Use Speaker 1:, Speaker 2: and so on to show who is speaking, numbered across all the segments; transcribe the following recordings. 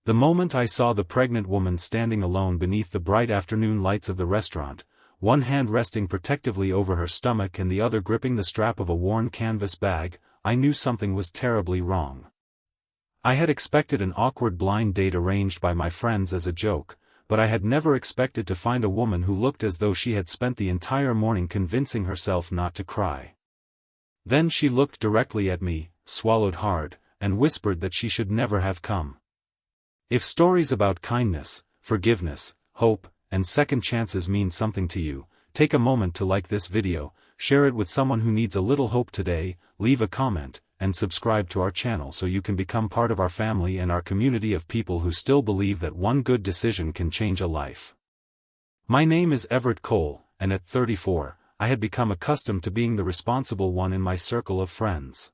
Speaker 1: The moment I saw the pregnant woman standing alone beneath the bright afternoon lights of the restaurant, one hand resting protectively over her stomach and the other gripping the strap of a worn canvas bag, I knew something was terribly wrong. I had expected an awkward blind date arranged by my friends as a joke, but I had never expected to find a woman who looked as though she had spent the entire morning convincing herself not to cry. Then she looked directly at me, swallowed hard, and whispered that she should never have come. If stories about kindness, forgiveness, hope, and second chances mean something to you, take a moment to like this video, share it with someone who needs a little hope today, leave a comment, and subscribe to our channel so you can become part of our family and our community of people who still believe that one good decision can change a life. My name is Everett Cole, and at 34, I had become accustomed to being the responsible one in my circle of friends.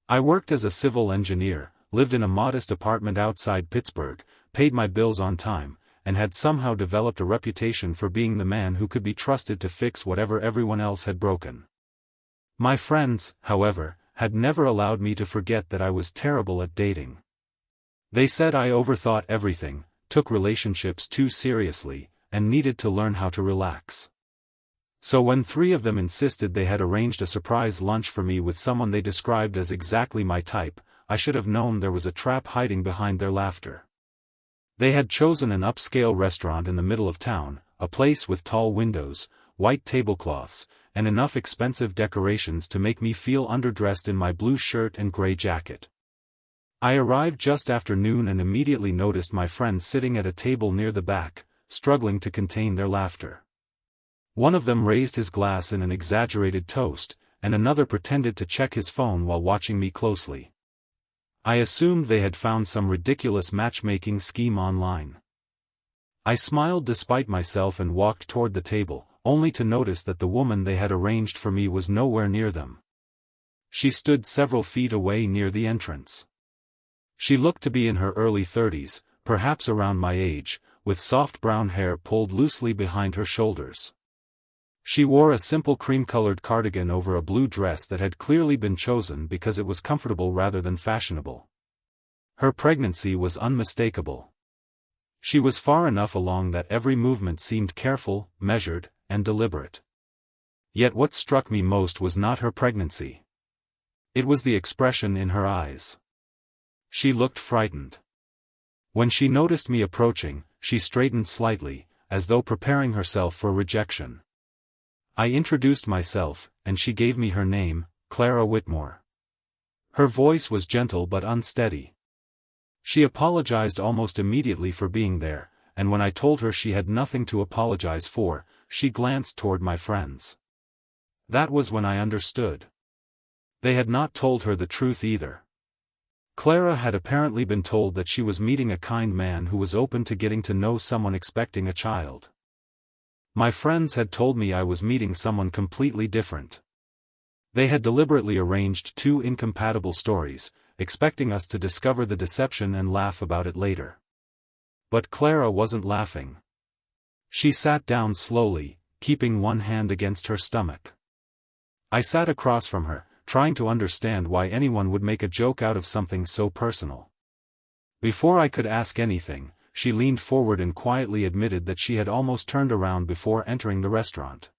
Speaker 1: I worked as a civil engineer, lived in a modest apartment outside Pittsburgh, paid my bills on time, and had somehow developed a reputation for being the man who could be trusted to fix whatever everyone else had broken. My friends, however, had never allowed me to forget that I was terrible at dating. They said I overthought everything, took relationships too seriously, and needed to learn how to relax. So when three of them insisted they had arranged a surprise lunch for me with someone they described as exactly my type, I should have known there was a trap hiding behind their laughter. They had chosen an upscale restaurant in the middle of town, a place with tall windows, white tablecloths, and enough expensive decorations to make me feel underdressed in my blue shirt and gray jacket. I arrived just after noon and immediately noticed my friends sitting at a table near the back, struggling to contain their laughter. One of them raised his glass in an exaggerated toast, and another pretended to check his phone while watching me closely. I assumed they had found some ridiculous matchmaking scheme online. I smiled despite myself and walked toward the table, only to notice that the woman they had arranged for me was nowhere near them. She stood several feet away near the entrance. She looked to be in her early 30s, perhaps around my age, with soft brown hair pulled loosely behind her shoulders. She wore a simple cream-colored cardigan over a blue dress that had clearly been chosen because it was comfortable rather than fashionable. Her pregnancy was unmistakable. She was far enough along that every movement seemed careful, measured, and deliberate. Yet what struck me most was not her pregnancy. It was the expression in her eyes. She looked frightened. When she noticed me approaching, she straightened slightly, as though preparing herself for rejection. I introduced myself, and she gave me her name, Clara Whitmore. Her voice was gentle but unsteady. She apologized almost immediately for being there, and when I told her she had nothing to apologize for, she glanced toward my friends. That was when I understood. They had not told her the truth either. Clara had apparently been told that she was meeting a kind man who was open to getting to know someone expecting a child. My friends had told me I was meeting someone completely different. They had deliberately arranged two incompatible stories, expecting us to discover the deception and laugh about it later. But Clara wasn't laughing. She sat down slowly, keeping one hand against her stomach. I sat across from her, trying to understand why anyone would make a joke out of something so personal. Before I could ask anything, she leaned forward and quietly admitted that she had almost turned around before entering the restaurant.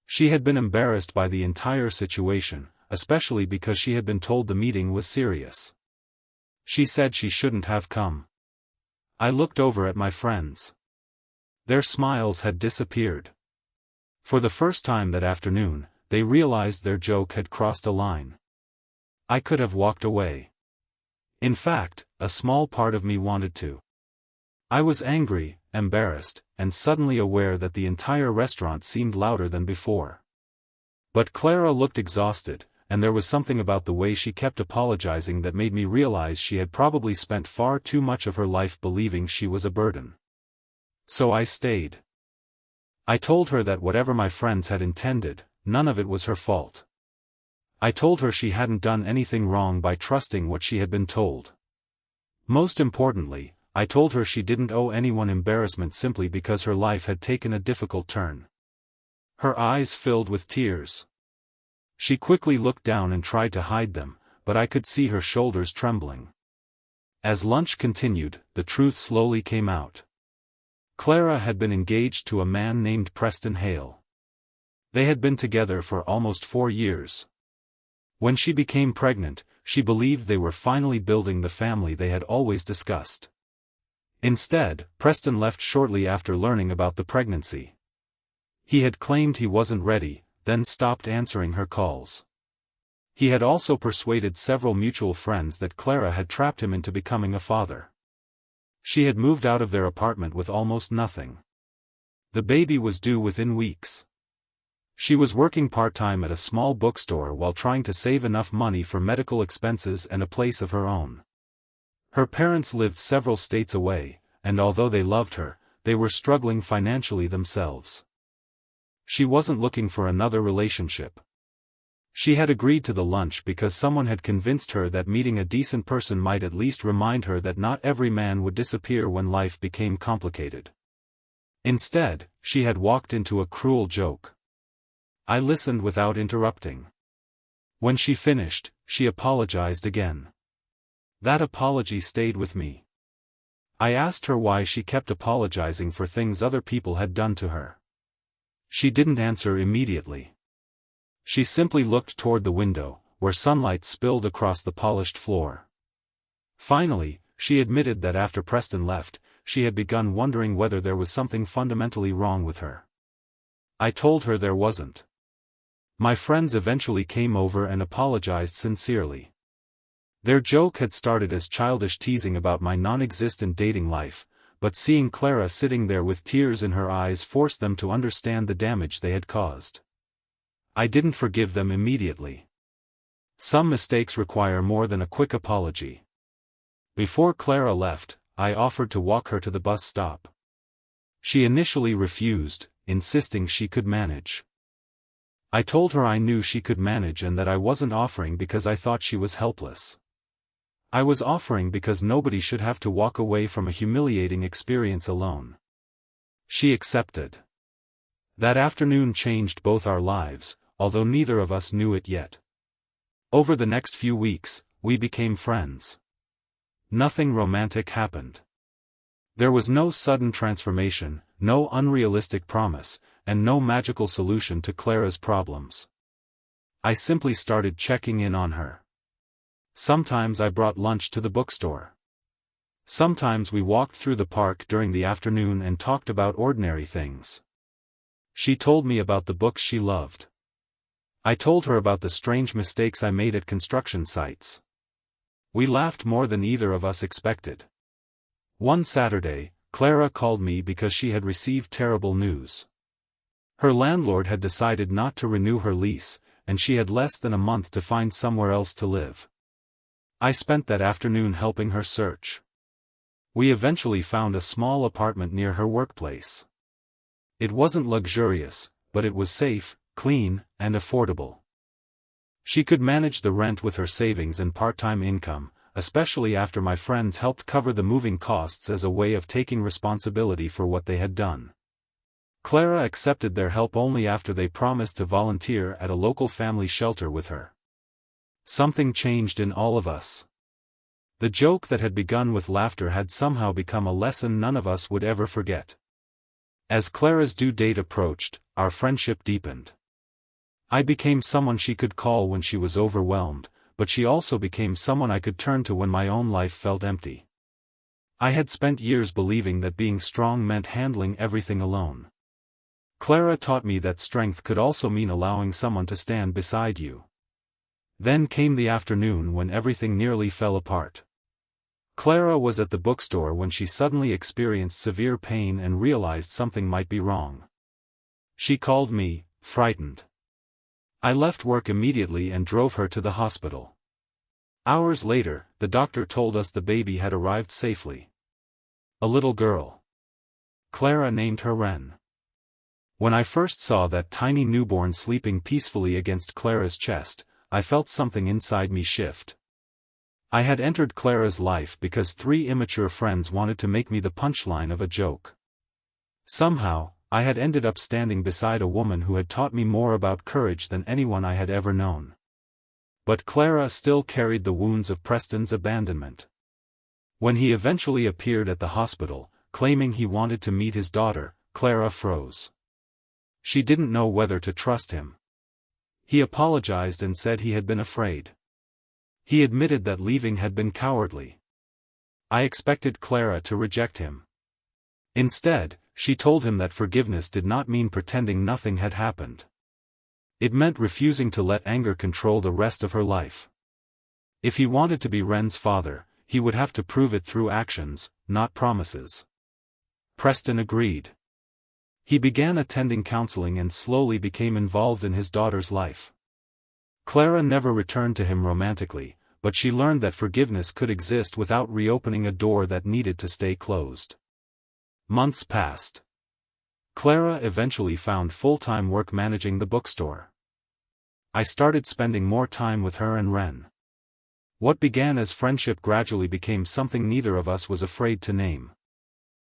Speaker 1: She had been embarrassed by the entire situation, especially because she had been told the meeting was serious. She said she shouldn't have come. I looked over at my friends. Their smiles had disappeared. For the first time that afternoon, they realized their joke had crossed a line. I could have walked away. In fact, a small part of me wanted to. I was angry, embarrassed, and suddenly aware that the entire restaurant seemed louder than before. But Clara looked exhausted, and there was something about the way she kept apologizing that made me realize she had probably spent far too much of her life believing she was a burden. So I stayed. I told her that whatever my friends had intended, none of it was her fault. I told her she hadn't done anything wrong by trusting what she had been told. Most importantly, I told her she didn't owe anyone embarrassment simply because her life had taken a difficult turn. Her eyes filled with tears. She quickly looked down and tried to hide them, but I could see her shoulders trembling. As lunch continued, the truth slowly came out. Clara had been engaged to a man named Preston Hale. They had been together for almost 4 years. When she became pregnant, she believed they were finally building the family they had always discussed. Instead, Preston left shortly after learning about the pregnancy. He had claimed he wasn't ready, then stopped answering her calls. He had also persuaded several mutual friends that Clara had trapped him into becoming a father. She had moved out of their apartment with almost nothing. The baby was due within weeks. She was working part-time at a small bookstore while trying to save enough money for medical expenses and a place of her own. Her parents lived several states away, and although they loved her, they were struggling financially themselves. She wasn't looking for another relationship. She had agreed to the lunch because someone had convinced her that meeting a decent person might at least remind her that not every man would disappear when life became complicated. Instead, she had walked into a cruel joke. I listened without interrupting. When she finished, she apologized again. That apology stayed with me. I asked her why she kept apologizing for things other people had done to her. She didn't answer immediately. She simply looked toward the window, where sunlight spilled across the polished floor. Finally, she admitted that after Preston left, she had begun wondering whether there was something fundamentally wrong with her. I told her there wasn't. My friends eventually came over and apologized sincerely. Their joke had started as childish teasing about my non-existent dating life, but seeing Clara sitting there with tears in her eyes forced them to understand the damage they had caused. I didn't forgive them immediately. Some mistakes require more than a quick apology. Before Clara left, I offered to walk her to the bus stop. She initially refused, insisting she could manage. I told her I knew she could manage and that I wasn't offering because I thought she was helpless. I was offering because nobody should have to walk away from a humiliating experience alone. She accepted. That afternoon changed both our lives, although neither of us knew it yet. Over the next few weeks, we became friends. Nothing romantic happened. There was no sudden transformation, no unrealistic promise, and no magical solution to Clara's problems. I simply started checking in on her. Sometimes I brought lunch to the bookstore. Sometimes we walked through the park during the afternoon and talked about ordinary things. She told me about the books she loved. I told her about the strange mistakes I made at construction sites. We laughed more than either of us expected. One Saturday, Clara called me because she had received terrible news. Her landlord had decided not to renew her lease, and she had less than a month to find somewhere else to live. I spent that afternoon helping her search. We eventually found a small apartment near her workplace. It wasn't luxurious, but it was safe, clean, and affordable. She could manage the rent with her savings and part-time income, especially after my friends helped cover the moving costs as a way of taking responsibility for what they had done. Clara accepted their help only after they promised to volunteer at a local family shelter with her. Something changed in all of us. The joke that had begun with laughter had somehow become a lesson none of us would ever forget. As Clara's due date approached, our friendship deepened. I became someone she could call when she was overwhelmed, but she also became someone I could turn to when my own life felt empty. I had spent years believing that being strong meant handling everything alone. Clara taught me that strength could also mean allowing someone to stand beside you. Then came the afternoon when everything nearly fell apart. Clara was at the bookstore when she suddenly experienced severe pain and realized something might be wrong. She called me, frightened. I left work immediately and drove her to the hospital. Hours later, the doctor told us the baby had arrived safely. A little girl. Clara named her Wren. When I first saw that tiny newborn sleeping peacefully against Clara's chest, I felt something inside me shift. I had entered Clara's life because 3 immature friends wanted to make me the punchline of a joke. Somehow, I had ended up standing beside a woman who had taught me more about courage than anyone I had ever known. But Clara still carried the wounds of Preston's abandonment. When he eventually appeared at the hospital, claiming he wanted to meet his daughter, Clara froze. She didn't know whether to trust him. He apologized and said he had been afraid. He admitted that leaving had been cowardly. I expected Clara to reject him. Instead, she told him that forgiveness did not mean pretending nothing had happened. It meant refusing to let anger control the rest of her life. If he wanted to be Ren's father, he would have to prove it through actions, not promises. Preston agreed. He began attending counseling and slowly became involved in his daughter's life. Clara never returned to him romantically, but she learned that forgiveness could exist without reopening a door that needed to stay closed. Months passed. Clara eventually found full-time work managing the bookstore. I started spending more time with her and Ren. What began as friendship gradually became something neither of us was afraid to name.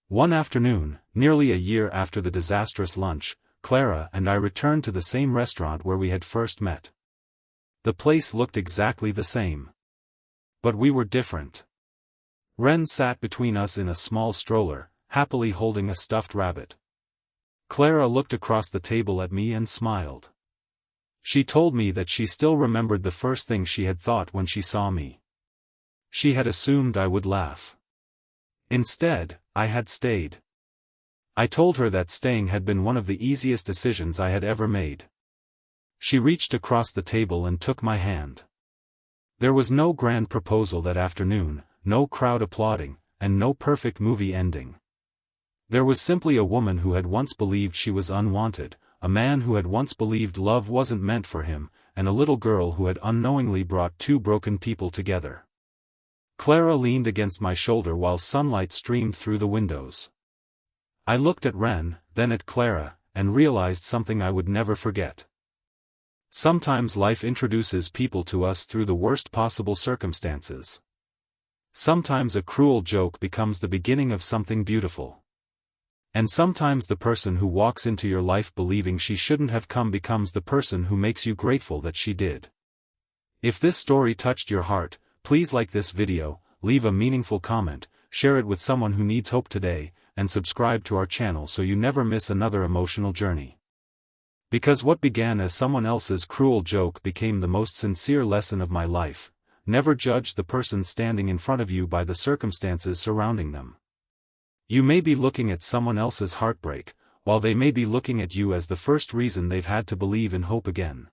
Speaker 1: One afternoon, nearly a year after the disastrous lunch, Clara and I returned to the same restaurant where we had first met. The place looked exactly the same. But we were different. Ren sat between us in a small stroller, happily holding a stuffed rabbit. Clara looked across the table at me and smiled. She told me that she still remembered the first thing she had thought when she saw me. She had assumed I would laugh. Instead, I had stayed. I told her that staying had been one of the easiest decisions I had ever made. She reached across the table and took my hand. There was no grand proposal that afternoon, no crowd applauding, and no perfect movie ending. There was simply a woman who had once believed she was unwanted, a man who had once believed love wasn't meant for him, and a little girl who had unknowingly brought two broken people together. Clara leaned against my shoulder while sunlight streamed through the windows. I looked at Ren, then at Clara, and realized something I would never forget. Sometimes life introduces people to us through the worst possible circumstances. Sometimes a cruel joke becomes the beginning of something beautiful. And sometimes the person who walks into your life believing she shouldn't have come becomes the person who makes you grateful that she did. If this story touched your heart, please like this video, leave a meaningful comment, share it with someone who needs hope today, and subscribe to our channel so you never miss another emotional journey. Because what began as someone else's cruel joke became the most sincere lesson of my life: never judge the person standing in front of you by the circumstances surrounding them. You may be looking at someone else's heartbreak, while they may be looking at you as the first reason they've had to believe in hope again.